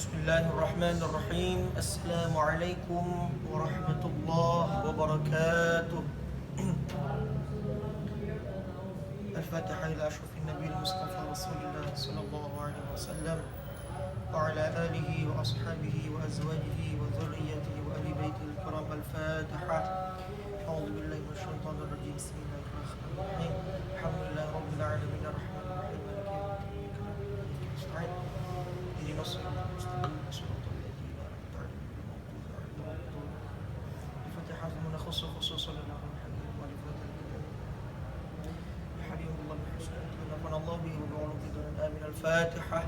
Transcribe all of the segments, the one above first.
Bismillahirrahmanirrahim. Assalamualaikum warahmatullahi wabarakatuh. Al-Fatihah ila ashrafin nabiyil Mustafa Rasulillah sallallahu alaihi wasallam wa ala alihi wa ashabihi wa azwajihi wa dhurriyyatihi wa ahli baitihi al-kiram. Al-Fatihah. A'udzu billahi minasyaitonir rajim. Bismillahirrahmanirrahim. Alhamdulillahi rabbil alamin arrahmanir rahim maliki yaumiddin. Nasta'in. اهدنا الصراط المستقيم صراط الذين أنعمت عليهم غير المغضوب عليهم ولا الضالين. الفاتحة نخص خصوصا لله الحكيم ولفاتح الكتاب الحليم الله من حسن نفعنا الله به وبعلوم في دون آمين. الفاتحة.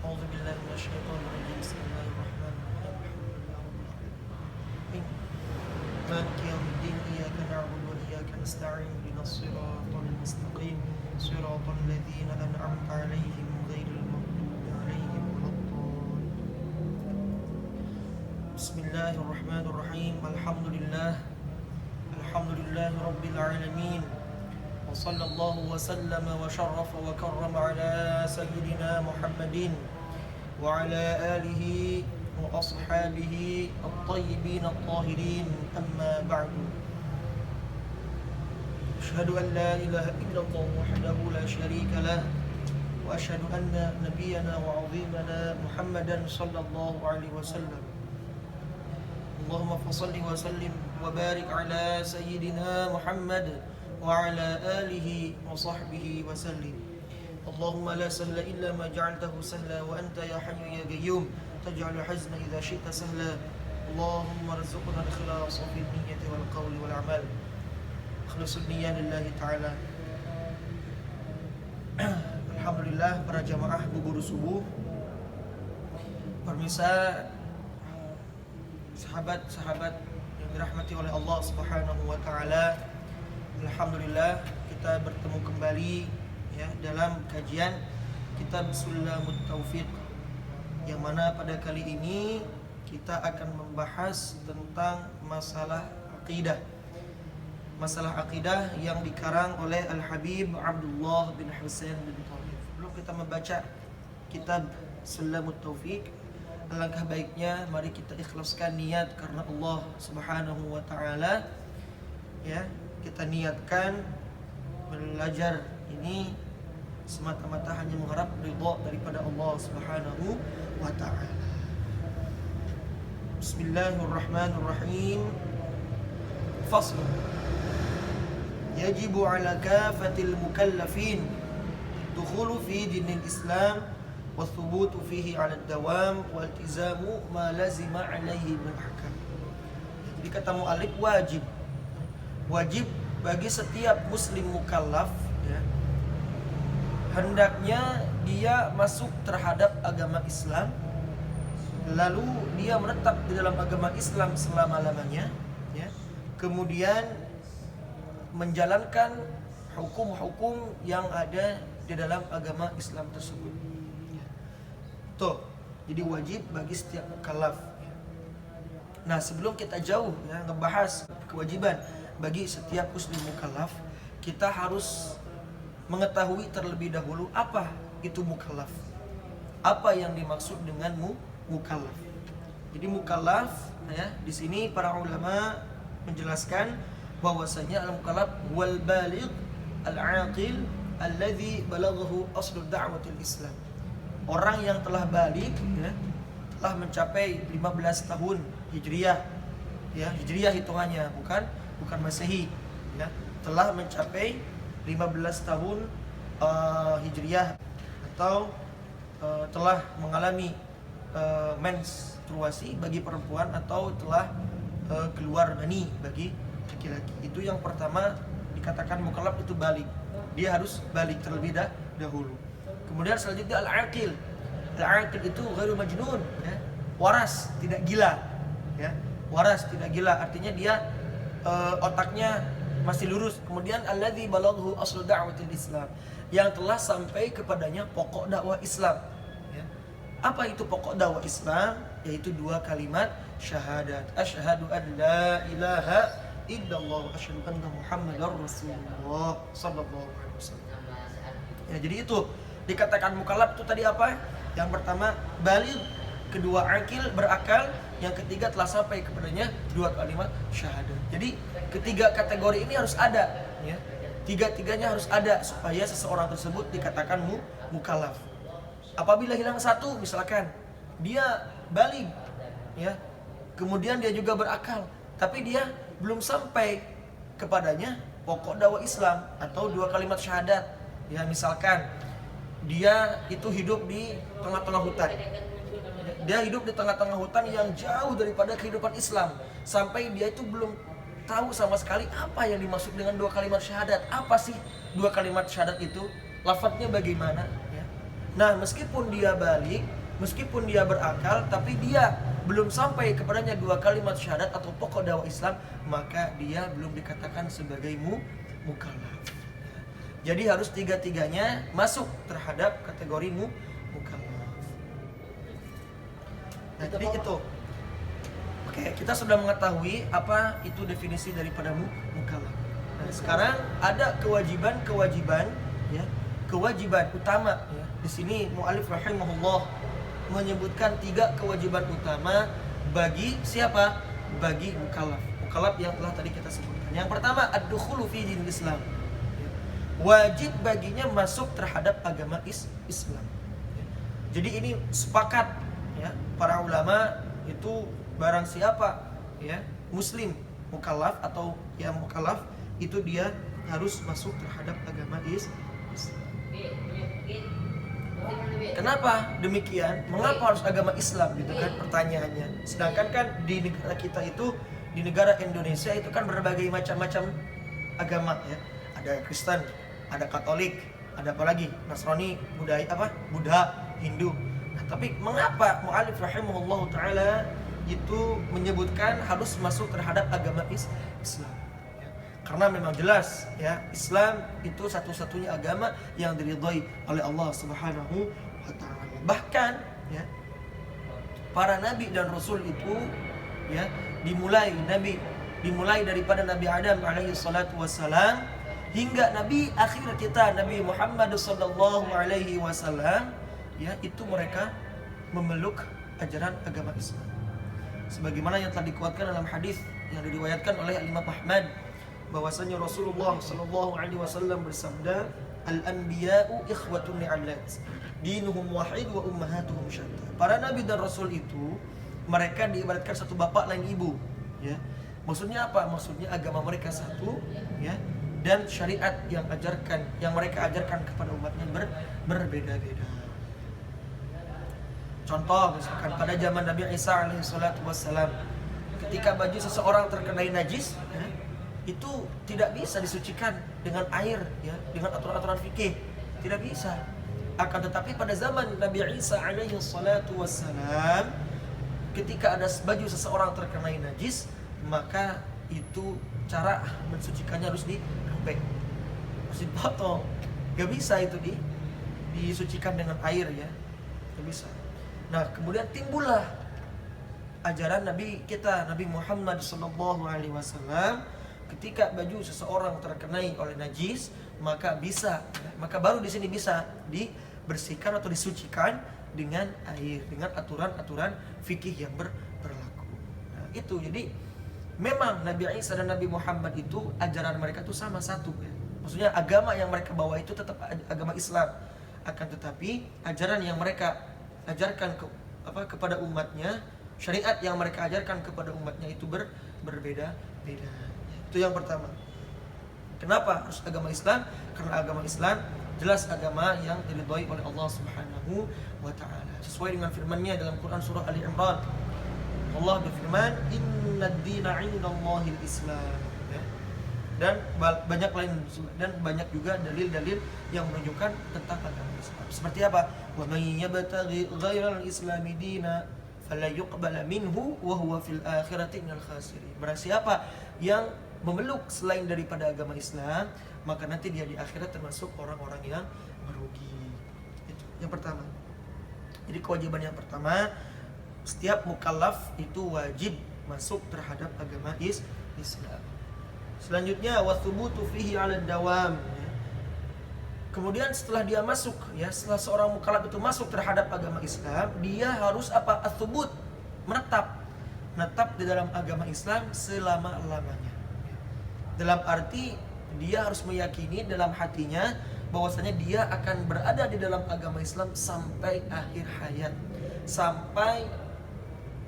أعوذ بالله من الشيطان الرجيم. بسم الله الرحمن الرحيم. الحمد لله رب العالمين مالك يوم الدين. إياك نعبد وإياك نستعين. اهدنا الصراط المستقيم صراط الذين أنعمت عليهم غير المغضوب عليهم. Bismillahirrahmanirrahim. Alhamdulillah rabbil alamin. Wa sallallahu wa sallama wa syarrafa wa karrama ala sayyidina Muhammadin wa ala alihi wa ashabihi at-tayyibin at-tahirin. Amma ba'du. Asyhadu an la ilaha illallah wahdahu la syarika lah wa asyhadu anna nabiyyana wa 'azimana Muhammadan sallallahu alaihi wasallam. Allahumma fassalli wa sallim wa barik ala sayyidina Muhammad wa ala alihi wa sahbihi wa sallim. Allahumma la sahla illa ma ja'altahu sahla wa anta ya hayyu ya qayyum taj'alul hazna idza syi'ta sahla. Allahumma rzuqna al-ikhlasa fil niyyati wal qawli wal a'mal. Ikhlasun niyyah lillahi ta'ala. Alhamdulillah para jamaah guru subuh, permisa, sahabat-sahabat yang dirahmati oleh Allah Subhanahu wa taala. Alhamdulillah kita bertemu kembali ya dalam kajian kitab Sulamut Taufiq, yang mana pada kali ini kita akan membahas tentang masalah akidah. Masalah akidah yang dikarang oleh Al-Habib Abdullah bin Husain bin Thalib. Sebelum kita membaca kitab Sulamut Taufiq, alangkah baiknya mari kita ikhlaskan niat karena Allah Subhanahu wa taala. Ya, kita niatkan belajar ini semata-mata hanya mengharap ridha daripada Allah Subhanahu wa taala. Bismillahirrahmanirrahim. Fasl. Yajibu ala kafatil mukallafin dukhulu fi dinil Islam wathubutu fihi 'ala ad-dawam waltizamu ma lazima 'alaihi min ahkam. Jadi kata mu'allif wajib bagi setiap muslim mukallaf ya, hendaknya dia masuk terhadap agama Islam, lalu dia menetap di dalam agama Islam selama-lamanya ya, kemudian menjalankan hukum-hukum yang ada di dalam agama Islam tersebut. Tuh, jadi wajib bagi setiap mukallaf. Nah, sebelum kita jauh ya ngebahas kewajiban bagi setiap muslim mukallaf, kita harus mengetahui terlebih dahulu apa itu mukallaf. Apa yang dimaksud dengan mukallaf. Jadi mukallaf ya, di sini para ulama menjelaskan bahwasanya al-mukallaf wal baligh al-aqil alladhi balaghahu aslu da'watil Islam. Orang yang telah balik ya, telah mencapai 15 tahun Hijriyah ya, Hijriyah hitungannya bukan Masehi ya, telah mencapai 15 tahun Hijriyah atau telah mengalami menstruasi bagi perempuan atau telah keluar mani bagi laki-laki. Itu yang pertama dikatakan mukallaf itu balik. Dia harus balik terlebih dahulu. Kemudian selanjutnya al-aqil. Al-aqil itu ghairu majnun ya. Waras, tidak gila ya. Waras, tidak gila artinya dia otaknya masih lurus. Kemudian alladzi balaghahu aslu da'watil Islam, yang telah sampai kepadanya pokok dakwah Islam ya. Apa itu pokok dakwah Islam? Yaitu dua kalimat syahadat. Asyhadu an la ilaha illallah wa asyhadu anna Muhammadar Rasulullah sallallahu alaihi wasallam. Ya, jadi itu dikatakan mukallaf itu tadi apa? Yang pertama baligh kedua akil, berakal, yang ketiga telah sampai kepadanya dua kalimat syahadat. Jadi ketiga kategori ini harus ada, ya. Tiga-tiganya harus ada supaya seseorang tersebut dikatakan mukallaf. Apabila hilang satu, misalkan dia baligh, ya, kemudian dia juga berakal, tapi dia belum sampai kepadanya pokok dakwah Islam atau dua kalimat syahadat, ya, misalkan dia itu hidup di tengah-tengah hutan. Dia hidup di tengah-tengah hutan yang jauh daripada kehidupan Islam, sampai dia itu belum tahu sama sekali apa yang dimaksud dengan dua kalimat syahadat. Apa sih dua kalimat syahadat itu? Lafadznya bagaimana, ya? Nah, meskipun dia balik, meskipun dia berakal, tapi dia belum sampai kepadanya dua kalimat syahadat atau pokok dakwah Islam, maka dia belum dikatakan sebagai mukallaf. Jadi harus tiga-tiganya masuk terhadap kategori mukallaf. Nah, jadi itu. Oke, kita sudah mengetahui apa itu definisi daripada mukallaf. Nah, sekarang ada kewajiban, ya, kewajiban utama, ya. Di sini mu'allif rahimahullah menyebutkan 3 kewajiban utama bagi siapa? Bagi mukallaf. Mukallaf yang telah tadi kita sebutkan. Yang pertama, ad-dukhulu fi dinil Islam. Wajib baginya masuk terhadap agama Islam. Jadi ini sepakat, ya, para ulama itu barang siapa, ya, muslim mukallaf atau yang mukallaf itu dia harus masuk terhadap agama Islam. Kenapa demikian? Mengapa harus agama Islam gitu kan pertanyaannya. Sedangkan kan di negara kita itu, di negara Indonesia itu kan berbagai macam-macam agama, ya. Ada Kristen, ada Katolik, ada apa lagi? Nasrani, Buddha, Hindu. Nah, tapi mengapa mu'allif rahimahullah taala itu menyebutkan harus masuk terhadap agama Islam? Karena memang jelas, ya, Islam itu satu-satunya agama yang diridhai oleh Allah Subhanahu wa taala. Bahkan, ya, para nabi dan rasul itu, ya, dimulai daripada Nabi Adam alaihi salatu wassalam hingga nabi akhir kita Nabi Muhammad sallallahu alaihi wasallam, ya, itu mereka memeluk ajaran agama Islam. Sebagaimana yang telah dikuatkan dalam hadis yang diriwayatkan oleh Imam Ahmad, bahwasanya Rasulullah sallallahu alaihi wasallam bersabda, al-anbiya'u ikhwatun li'allat, dinuhum wahid wa ummahatuhum syatta. Para nabi dan rasul itu mereka diibaratkan satu bapak lain ibu, ya. Maksudnya apa? Maksudnya agama mereka satu, ya, dan syariat yang mereka ajarkan kepada umatnya berbeda-beda. Contoh misalkan pada zaman Nabi Isa alaihi salatu wassalam, ketika baju seseorang terkenai najis, ya, itu tidak bisa disucikan dengan air, ya, dengan aturan-aturan fikih, tidak bisa. Akan tetapi pada zaman Nabi Isa alaihi salatu wassalam, ketika ada baju seseorang terkenai najis, maka itu cara mensucikannya harus dirobek, harus dipotong. Gak bisa itu disucikan dengan air, ya, gak bisa. Nah, kemudian timbullah ajaran Nabi kita, Nabi Muhammad sallallahu alaihi wasallam, ketika baju seseorang terkenai oleh najis, maka baru di sini bisa dibersihkan atau disucikan dengan air, dengan aturan-aturan fikih yang berlaku. Nah, itu jadi memang Nabi Isa dan Nabi Muhammad itu ajaran mereka itu sama satu, ya. Maksudnya agama yang mereka bawa itu tetap agama Islam. Akan tetapi ajaran yang mereka ajarkan kepada umatnya, syariat yang mereka ajarkan kepada umatnya itu berbeda-beda. Itu yang pertama. Kenapa harus agama Islam? Karena agama Islam jelas agama yang diridhai oleh Allah Subhanahu wa taala. Sesuai dengan firman-Nya dalam Quran surah Ali Imran. Allah berfirman, "Innad dina 'indallahil Islam." Ya. Dan banyak juga dalil-dalil yang menunjukkan tentang agama Islam. Seperti apa? Wa may yabtaghi ghairal islami dina fala yuqbala minhu wa huwa fil akhirati minal khasirin. Barang siapa yang memeluk selain daripada agama Islam, maka nanti dia di akhirat termasuk orang-orang yang merugi. Itu yang pertama. Jadi kewajiban yang pertama, setiap mukallaf itu wajib masuk terhadap agama Islam. Selanjutnya, wathubutu fihi 'ala dawam. Kemudian setelah dia masuk, ya, setelah seorang mukallaf itu masuk terhadap agama Islam, dia harus apa? Ats-tsubut, menetap di dalam agama Islam selama-lamanya. Dalam arti dia harus meyakini dalam hatinya bahwasanya dia akan berada di dalam agama Islam sampai akhir hayat, sampai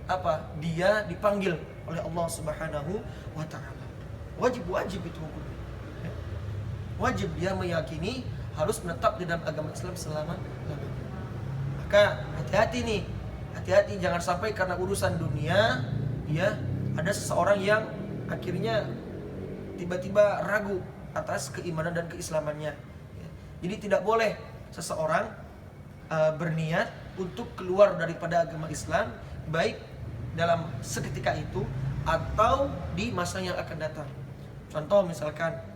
apa? Dia dipanggil oleh Allah Subhanahu wa taala. Wajib itu hukumnya. Wajib dia meyakini harus menetap di dalam agama Islam selama-lamanya. Maka hati-hati nih, hati-hati jangan sampai karena urusan dunia, ya, ada seseorang yang akhirnya tiba-tiba ragu atas keimanan dan keislamannya. Ya. Jadi tidak boleh seseorang berniat untuk keluar daripada agama Islam, baik dalam seketika itu atau di masa yang akan datang. Contoh misalkan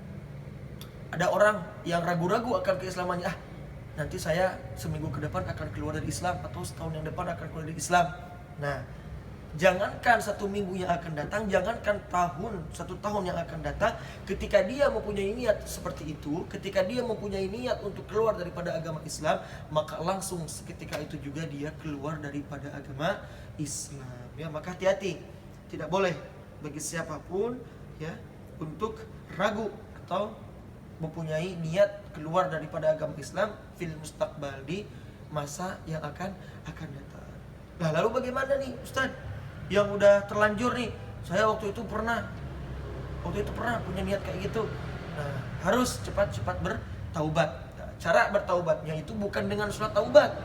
ada orang yang ragu-ragu akan keislamannya, nanti saya seminggu ke depan akan keluar dari Islam, atau setahun yang depan akan keluar dari Islam. Nah, jangankan 1 minggu yang akan datang, jangankan 1 tahun yang akan datang, ketika dia mempunyai niat seperti itu, ketika dia mempunyai niat untuk keluar daripada agama Islam, maka langsung seketika itu juga dia keluar daripada agama Islam. Ya, maka hati-hati, tidak boleh bagi siapapun, ya, untuk ragu atau mempunyai niat keluar daripada agama Islam fil mustaqbal, di masa yang akan datang. Nah, lalu bagaimana nih Ustaz? Yang udah terlanjur nih, saya waktu itu pernah punya niat kayak gitu. Nah, harus cepat-cepat bertaubat. Nah, cara bertaubatnya itu bukan dengan sholat taubat,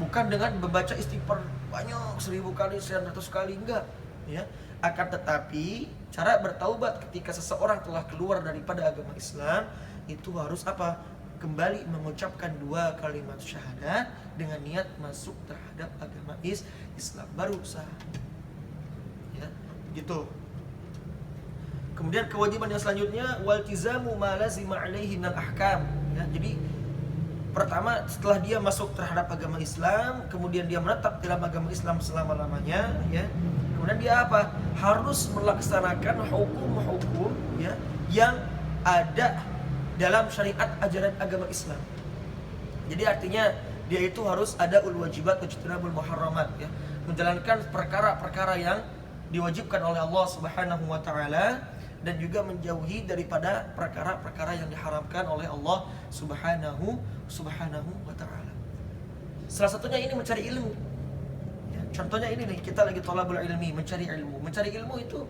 bukan dengan membaca istighfar banyak 1000 kali, 100 kali, enggak, ya. Akan tetapi cara bertaubat ketika seseorang telah keluar daripada agama Islam itu harus apa? Kembali mengucapkan 2 kalimat syahadat dengan niat masuk terhadap agama Islam, baru sah. Ya, gitu. Kemudian kewajiban yang selanjutnya waltizamu ma lazima alaihi minal ahkam. Ya, jadi pertama, setelah dia masuk terhadap agama Islam, kemudian dia menetap dalam agama Islam selama-lamanya, ya. Kemudian dia apa? Harus melaksanakan hukum-hukum, ya, yang ada dalam syariat ajaran agama Islam. Jadi artinya dia itu harus ada wajibat wajtinabul muharramat, ya, menjalankan perkara-perkara yang diwajibkan oleh Allah Subhanahu wa taala dan juga menjauhi daripada perkara-perkara yang diharamkan oleh Allah Subhanahu wa taala. Salah satunya ini mencari ilmu. Ya, contohnya ini nih, kita lagi thalabul ilmi, mencari ilmu. Mencari ilmu itu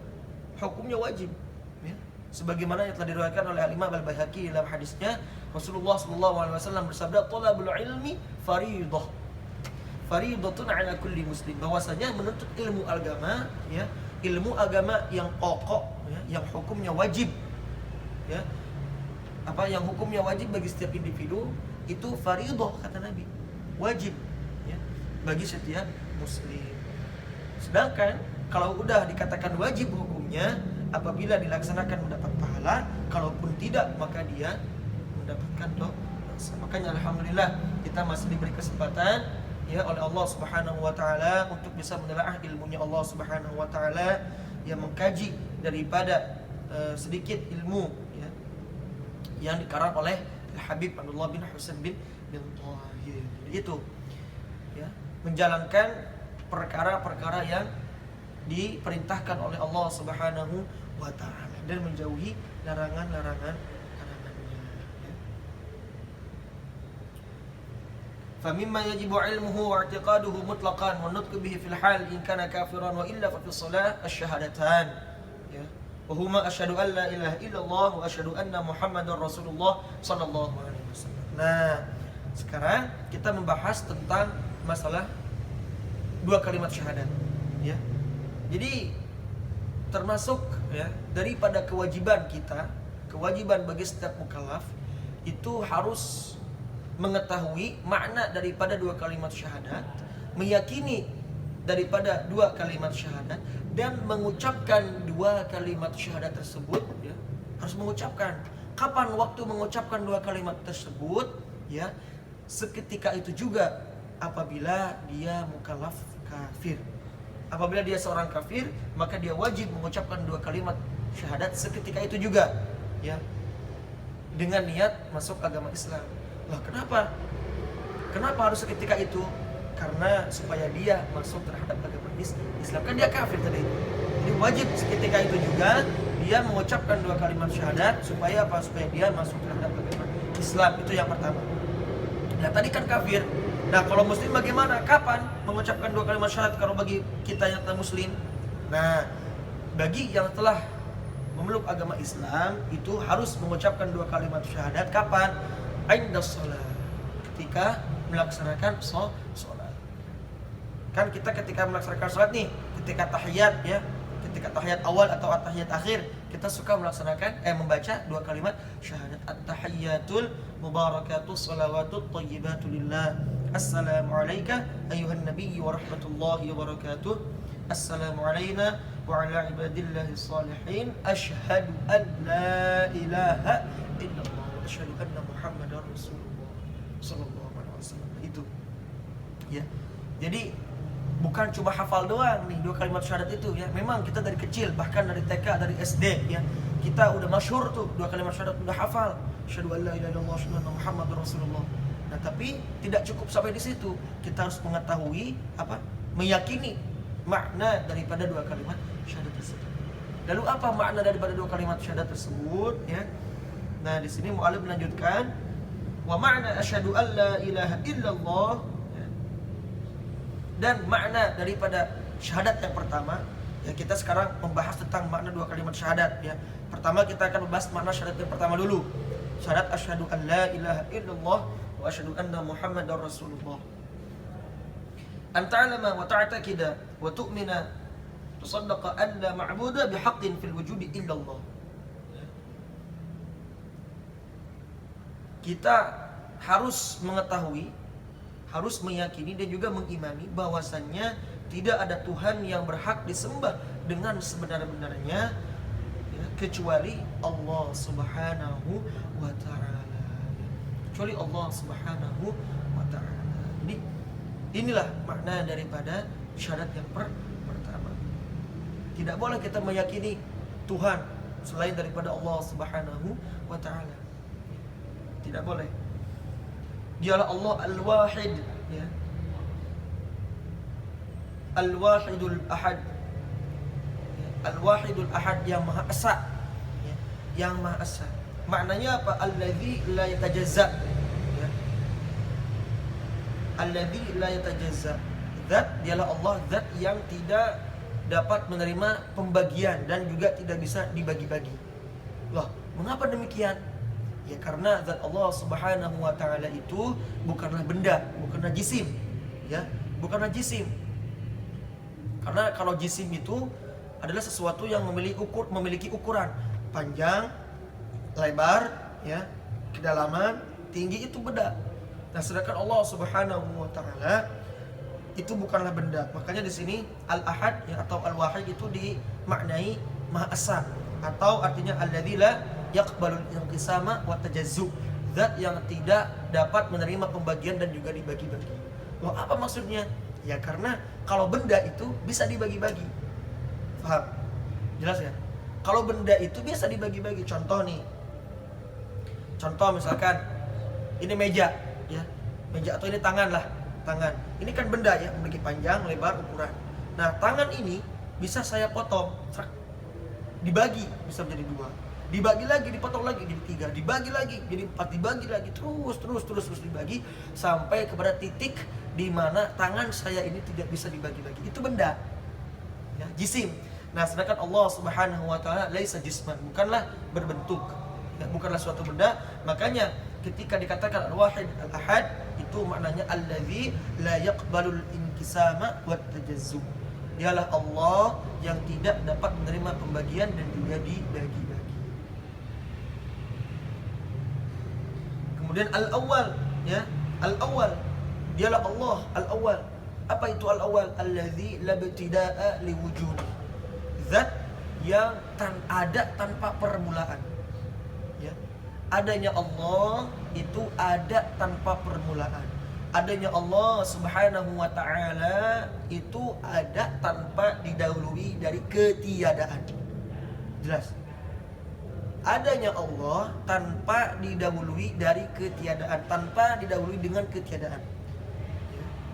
hukumnya wajib, ya. Sebagaimana yang telah diriwayatkan oleh Imam Al-Baihaqi dalam hadisnya, Rasulullah sallallahu alaihi wasallam bersabda, "Thalabul ilmi fariidah. Fariidatun 'ala kulli muslim." Bahwasanya menuntut ilmu agama, ya, ilmu agama yang pokok, ya, yang hukumnya wajib, ya. Apa yang hukumnya wajib bagi setiap individu itu fariidah, kata Nabi, wajib, ya, bagi setiap muslim. Sedangkan kalau udah dikatakan wajib hukumnya, apabila dilaksanakan mendapat pahala, kalaupun tidak maka dia mendapatkan dosa. Makanya alhamdulillah kita masih diberi kesempatan, ya, oleh Allah Subhanahu wa taala untuk bisa menelaah ilmunya Allah Subhanahu wa taala, yang mengkaji daripada sedikit ilmu, ya, yang dikarang oleh Habib Abdullah bin Husain bin Thahir. Itu, ya, menjalankan perkara-perkara yang diperintahkan oleh Allah Subhanahu wa taala dan menjauhi larangan-larangannya. فمما يجب علمه واعتقاده مطلقا والنطق به في الحال إن كان كافرا وإلا ففي الصلاة الشهادتان، وهما أشهد أن لا إله إلا الله وأشهد أن محمد رسول الله صلى الله عليه وسلم. Nah, sekarang kita membahas tentang masalah 2 kalimat syahadat, ya. Jadi termasuk, ya, daripada kewajiban kita, kewajiban bagi setiap mukallaf itu harus mengetahui makna daripada 2 kalimat syahadat, meyakini daripada 2 kalimat syahadat, dan mengucapkan 2 kalimat syahadat tersebut, ya, harus mengucapkan. Kapan waktu mengucapkan 2 kalimat tersebut? Ya, seketika itu juga apabila dia mukallaf kafir. Apabila dia seorang kafir, maka dia wajib mengucapkan 2 kalimat syahadat seketika itu juga, ya, dengan niat masuk agama Islam. Loh, kenapa? Kenapa harus seketika itu? Karena supaya dia masuk terhadap agama Islam. Kan dia kafir tadi. Jadi wajib seketika itu juga dia mengucapkan 2 kalimat syahadat supaya apa? Supaya dia masuk terhadap agama Islam. Itu yang pertama. Nah, tadi kan kafir. Nah, kalau muslim bagaimana? Kapan mengucapkan 2 kalimat syahadat kalau bagi kita yang telah muslim? Nah, bagi yang telah memeluk agama Islam itu harus mengucapkan 2 kalimat syahadat kapan? Indas shalah. Ketika melaksanakan sholat. Kan kita ketika melaksanakan sholat nih, ketika tahiyat ya, ketika tahiyat awal atau tahiyat akhir, kita suka melaksanakan membaca 2 kalimat syahadat. At-tahiyyatul mubarakatus salawatut thayyibatu lillah. Assalamu alayka ayyuhan nabiy wa rahmatullahi wa barakatuh. Assalamu alayna wa ala ibadillahi salihin. Asyhadu an la ilaha illallah wa asyhadu anna muhammadar rasulullah sallallahu alaihi wasallam. Itu ya. Jadi bukan cuma hafal doang nih 2 kalimat syahadat itu ya. Memang kita dari kecil, bahkan dari TK, dari SD ya, kita udah masyhur tuh 2 kalimat syahadat, udah hafal. Asyhadu an la ilaha illallah, asyhadu anna muhammadar rasulullah. Nah, tapi tidak cukup sampai di situ. Kita harus mengetahui apa? Meyakini makna daripada 2 kalimat syahadat tersebut. Lalu apa makna daripada 2 kalimat syahadat tersebut ya? Nah, di sini mu'allim melanjutkan wa ma'na asyhadu an la ilaha illallah ya. Dan makna daripada syahadat yang pertama ya, kita sekarang membahas tentang makna 2 kalimat syahadat ya. Pertama kita akan membahas makna syahadat yang pertama dulu. Syahadat asyhadu an la ilaha illallah wa asyhadu anna muhammadar rasulullah. An ta'lama wa ta'taqida wa tu'mina tusaddaqa an la ma'budu bihaqqin fil wujudi illallah. Kita harus mengetahui, harus meyakini dan juga mengimani bahwasannya tidak ada Tuhan yang berhak disembah dengan sebenar-benarnya ya, kecuali Allah Subhanahu wa ta'ala. Kecuali Allah Subhanahu wa ta'ala. Jadi inilah makna daripada syahadat yang pertama. Tidak boleh kita meyakini Tuhan selain daripada Allah Subhanahu wa ta'ala. Tidak boleh. Dialah Allah Al-Wahid ya. Al-Wahidul Ahad ya. Al-Wahidul Ahad yang Maha Esa ya. Yang Maha Esa. Maknanya apa? Alladzi la yatajazza ya. Alladzi la yatajazza. Zat dialah Allah, zat yang tidak dapat menerima pembagian dan juga tidak bisa dibagi-bagi. Loh, mengapa demikian? Ya karena zat Allah Subhanahu wa ta'ala itu bukanlah benda, bukanlah jisim ya, bukanlah jisim. Karena kalau jisim itu adalah sesuatu yang memiliki ukuran panjang, lebar ya, kedalaman, tinggi, itu benda. Nah, sedangkan Allah Subhanahu wa ta'ala itu bukanlah benda. Makanya di sini Al-Ahad ya, atau Al-Wahid itu dimaknai Maha Esa, atau artinya alladzi la yaqbalul inqisama wa tajazzu, zat yang tidak dapat menerima pembagian dan juga dibagi-bagi. Loh, apa maksudnya? Ya karena kalau benda itu bisa dibagi-bagi. Paham? Jelas ya? Kalau benda itu bisa dibagi-bagi. Contoh nih. Contoh misalkan ini meja ya. Meja atau ini tangan lah, tangan. Ini kan benda ya, memiliki panjang, lebar, ukuran. Nah, tangan ini bisa saya potong, dibagi, bisa menjadi 2. Dibagi lagi, dipotong lagi jadi 3, dibagi lagi jadi 4, dibagi lagi terus dibagi sampai kepada titik di mana tangan saya ini tidak bisa dibagi-bagi. Itu benda ya, jisim. Nah, sedangkan Allah Subhanahu wa ta'ala laisa jisman, bukanlah berbentuk ya, bukanlah suatu benda. Makanya ketika dikatakan Al-Wahid Al-Ahad itu maknanya alladzi la yaqbalul inkisama wat tajazzu. Dialah Allah yang tidak dapat menerima pembagian dan juga dibagi-bagi. Kemudian Al-Awwal ya, Al-Awwal dialah Allah Al-Awwal. Apa itu Al-Awwal? Alladzi la ibtida'a liwujud. Zat yang ada tanpa permulaan. Ya. Adanya Allah itu ada tanpa permulaan. Adanya Allah Subhanahu wa ta'ala itu ada tanpa didahului dari ketiadaan. Jelas? adanya Allah tanpa didahului dari ketiadaan, tanpa didahului dengan ketiadaan.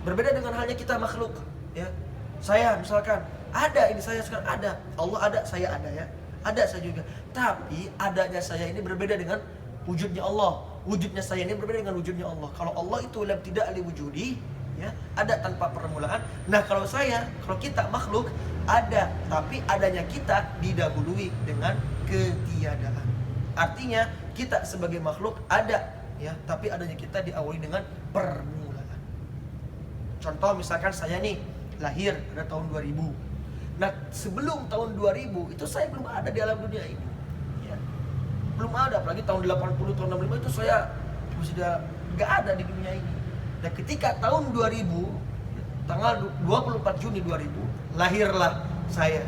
Berbeda dengan halnya kita makhluk, ya. Saya misalkan ada, ini saya sekarang ada, Allah ada, saya ada, ya. Ada saya juga. Tapi adanya saya ini berbeda dengan wujudnya Allah. Wujudnya saya ini berbeda dengan wujudnya Allah. Kalau Allah itu lam tidak li wujudi, ya, ada tanpa permulaan. Nah, kalau kita makhluk ada, tapi adanya kita didahului dengan ketiadaan. Artinya kita sebagai makhluk ada, ya, tapi adanya kita diawali dengan permulaan. Contoh misalkan saya nih lahir pada tahun 2000. Nah, sebelum tahun 2000 itu saya belum ada di alam dunia ini. Ya. Belum ada, apalagi tahun 80, tahun 65 itu saya sudah nggak ada di dunia ini. Dan ketika tahun 2000, tanggal 24 Juni 2000, lahirlah saya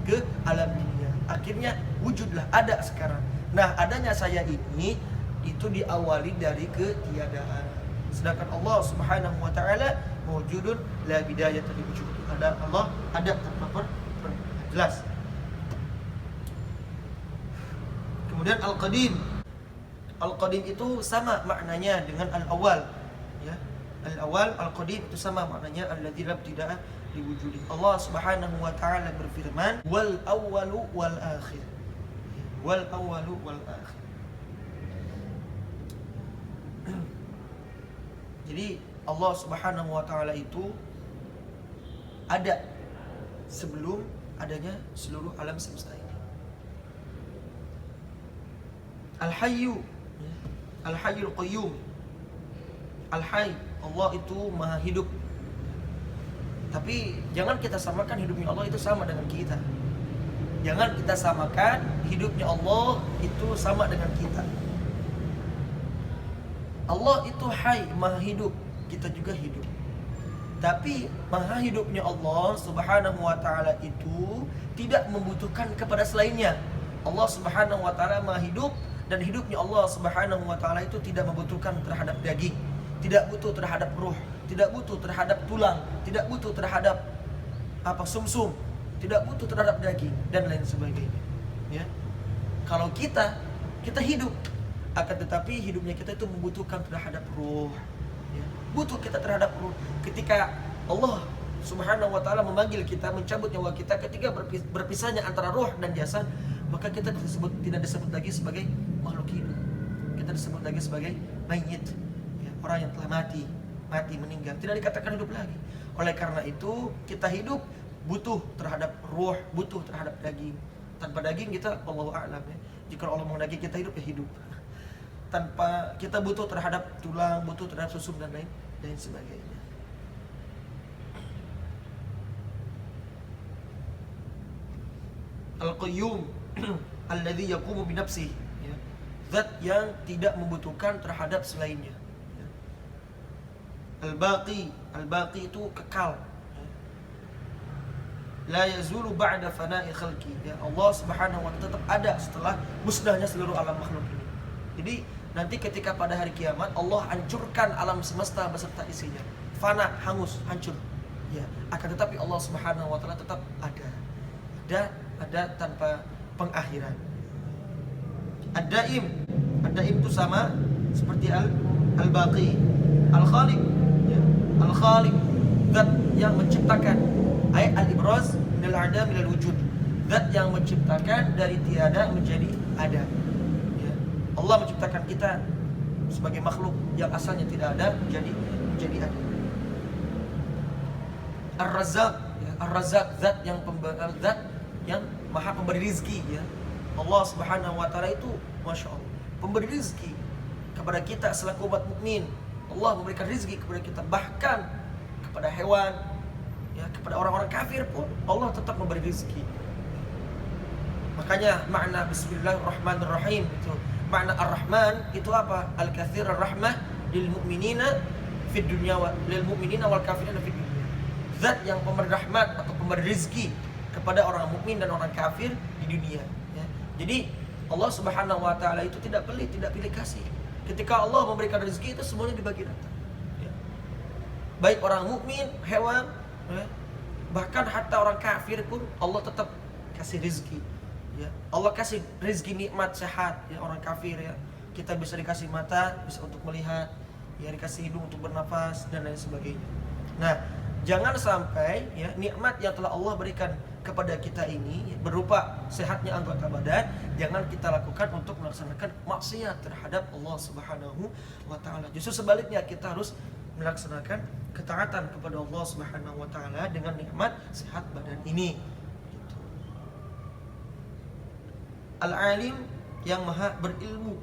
ke alam dunia. Akhirnya wujudlah, ada sekarang. Nah, adanya saya ini itu diawali dari ketiadaan. Sedangkan Allah Subhanahu wa taala mawjudun la bidayata li wujud. Ada Allah, ada tanpa jelas. Kemudian Al-Qadim. Al-Qadim itu sama maknanya dengan Al-Awwal, ya. Al-Awwal, Al-Qadim itu sama maknanya alladzi la ibtida'a li wujudi. Allah Subhanahu wa taala berfirman, wal awwalu wal akhir. Wal awwalu wal akhir. Jadi Allah Subhanahu wa taala itu ada sebelum adanya seluruh alam semesta ini. Al-Hayyu, Al-Hayyul Qayyum. Al-Hayy, Allah itu Maha hidup. Tapi jangan kita samakan hidupnya Allah itu sama dengan kita. Jangan kita samakan hidupnya Allah itu sama dengan kita. Allah itu Hayy, Maha hidup, kita juga hidup. Tapi maha hidupnya Allah Subhanahu wa taala itu tidak membutuhkan kepada selainnya. Allah Subhanahu wa taala maha hidup, dan hidupnya Allah Subhanahu wa taala itu tidak membutuhkan terhadap daging, tidak butuh terhadap ruh, tidak butuh terhadap tulang, tidak butuh terhadap sumsum, tidak butuh terhadap daging dan lain sebagainya. Ya. Kalau kita hidup, akan tetapi hidupnya kita itu membutuhkan terhadap ruh. Butuh kita terhadap ruh. Ketika Allah Subhanahu wa taala memanggil kita, mencabut nyawa kita, ketika berpisahnya antara ruh dan jasad, maka kita tidak disebut lagi sebagai makhluk hidup. Kita disebut lagi sebagai mayit, ya, orang yang telah mati, meninggal, tidak dikatakan hidup lagi. Oleh karena itu, kita hidup butuh terhadap ruh, butuh terhadap daging. Tanpa daging kita Allahu a'lam, ya. Jika Allah mau daging kita hidup, ya hidup. Tanpa kita butuh terhadap tulang, butuh terhadap susu dan lain sebagainya. Al-Qayyum alladzi yaqumu bi nafsihi, ya. Zat yang tidak membutuhkan terhadap selainnya, ya. Al-Baqi itu kekal, ya. La yazulu ba'da fana'i khalqi, ya. Allah Subhanahu wa taala tetap ada setelah musnahnya seluruh alam makhluk ini. Jadi nanti ketika pada hari kiamat Allah hancurkan alam semesta beserta isinya, fana, hangus, hancur, ya. Akan tetapi Allah Subhanahu wa taala tetap ada tanpa pengakhiran. Ad-Daim itu sama seperti Al-Baqi. Al-Khaliq, ya. Al-Khaliq, zat yang menciptakan. Al-Ibraz minal ada minal wujud, zat yang menciptakan dari tiada menjadi ada. Allah menciptakan kita sebagai makhluk yang asalnya tidak ada menjadi ada. Ar-Razzaq, ya. Ar-Razzaq, zat yang maha pemberi rizki, ya. Allah Subhanahu wa taala itu Masya Allah pemberi rizki kepada kita selaku umat mukmin. Allah memberikan rizki kepada kita, bahkan kepada hewan, ya, kepada orang-orang kafir pun Allah tetap memberi rizki. Makanya makna Bismillahirrahmanirrahim itu, makna Ar-Rahman itu apa? Al-Katsir ar-Rahmah lil mu'minina fid dunya lil mu'minina wal kafirina fid dunya. Zat yang pemberi rahmat atau pemberi rizki kepada orang mukmin dan orang kafir di dunia, ya. Jadi Allah Subhanahu wa taala itu tidak pelit, tidak pilih kasih. Ketika Allah memberikan rezeki itu semuanya dibagi rata, ya. Baik orang mukmin, hewan, ya. Bahkan hatta orang kafir pun Allah tetap kasih rezeki, Ya, Allah kasih rezeki nikmat sehat ya orang kafir ya. Kita bisa dikasih mata, bisa untuk melihat, ya dikasih hidung untuk bernafas dan lain sebagainya. Nah, jangan sampai ya nikmat yang telah Allah berikan kepada kita ini ya, berupa sehatnya anggota badan, jangan kita lakukan untuk melaksanakan maksiat terhadap Allah Subhanahu wa taala. Justru sebaliknya, kita harus melaksanakan ketaatan kepada Allah Subhanahu wa taala dengan nikmat sehat badan ini. Gitu. Al-alim yang maha berilmu,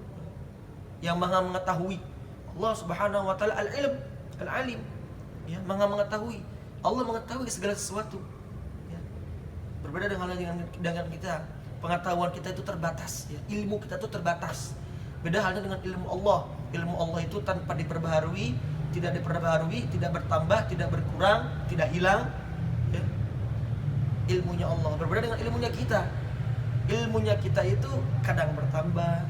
yang maha mengetahui. Allah Subhanahu wa taala al-ilm, al-alim, ya, maha mengetahui. Allah mengetahui segala sesuatu. Ya. Berbeda dengan kita, pengetahuan kita itu terbatas, ya. Ilmu kita itu terbatas. Beda halnya dengan ilmu Allah. Ilmu Allah itu tanpa diperbaharui, tidak diperbaharui, tidak bertambah, tidak berkurang, tidak hilang. Ya. Ilmunya Allah berbeda dengan ilmunya kita. Ilmunya kita itu kadang bertambah.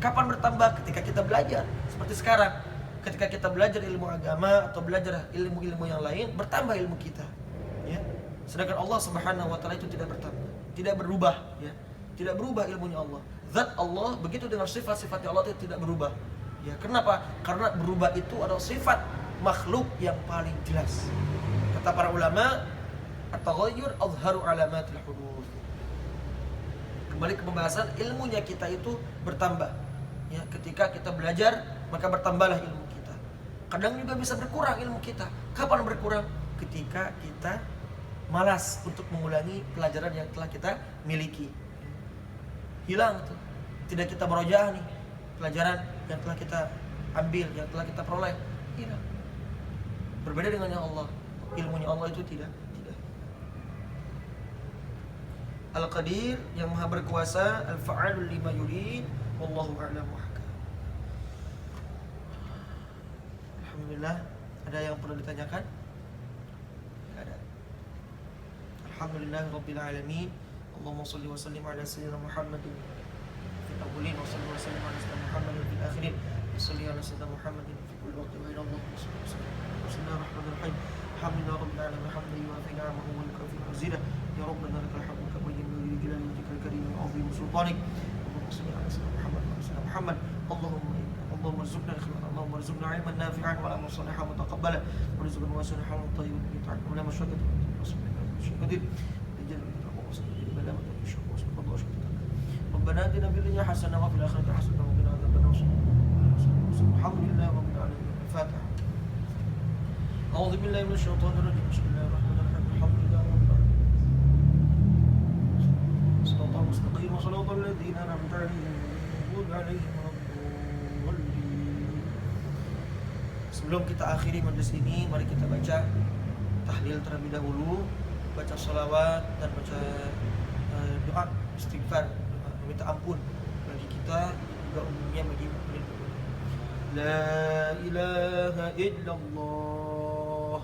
Kapan bertambah? Ketika kita belajar. Seperti sekarang, ketika kita belajar ilmu agama atau belajar ilmu-ilmu yang lain, bertambah ilmu kita. Ya. Sedangkan Allah Subhanahu wa taala itu tidak bertambah, tidak berubah, ya. Tidak berubah ilmunya Allah. Zat Allah begitu dengan sifat-sifatnya Allah itu tidak berubah. Ya, kenapa? Karena berubah itu adalah sifat makhluk yang paling jelas. Kata para ulama, at-taghayyur azharu alamatil huduth. Kembali ke pembahasan, ilmunya kita itu bertambah. Ya, ketika kita belajar, maka bertambahlah ilmu kita. Kadang juga bisa berkurang ilmu kita. Kapan berkurang? Ketika kita malas untuk mengulangi pelajaran yang telah kita miliki. Hilang itu. Tidak kita merojaah nih pelajaran yang telah kita ambil, yang telah kita peroleh. Hilang. Berbeda dengan yang Allah. Ilmunya Allah itu tidak. Al-Qadir yang maha berkuasa, Al-Fa'alul lima yurid, wallahu a'lam wa hakam. Alhamdulillah, ada yang perlu ditanyakan? Tidak ada. Alhamdulillah rabbil alamin. Allahumma shalli wa sallim ala sayyidina Muhammadin fil awwalin wa salli wa sallim ala sayyidina Muhammadin fil akhirin. Shalli ala sayyidina Muhammadin fi kulli waqtin wa ila Allah. Bismillahirrahmanirrahim. Alhamdulillah rabbil alamin. Alhamdulillah wa ni'amahu wa yukafi mazidah. Ya Rabbana lakal hamdu kama yanbaghi li jalali wajhikal karim wa 'azimi sultanik. Allahumma shalli ala sayyidina Muhammad wa ala Muhammad. Allahumma arzuqna al-ikhlas, Allahumma arzuqna 'ilman nafi'an wa 'amalan shalihan mutaqabbalan wa rizqan wasi'an halalan tayyiban muta'an wa la masyaqqatan qadir. ربنا آتنا في الدنيا حسنة وفي الآخرة حسنة وقنا عذاب النار. الحمد لله رب العالمين. الفاتحة. أعوذ بالله من الشيطان الرجيم. بسم الله الرحمن الرحيم. الحمد لله رب العالمين. صراط المستقيم صراط الذين أنعمت عليهم غير عليهم ولا الضالين. Sebelum kita akhiri majlis ini, mari kita baca tahlil terlebih dahulu, baca sholawat dan baca doa istighfar, meminta ampun bagi kita juga umumnya bagi mukmin. La ilaha illallah.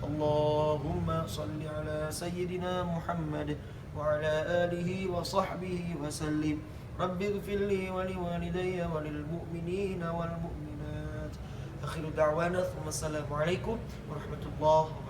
Allahumma salli ala sayyidina Muhammad wa ala alihi wa sahbihi wa sallim. Rabbi ighfirli wa liwalidayya wa lil mu'minina wal mu'minat. Akhiru da'wana, assalamu alaikum warahmatullahi wabarakatuh.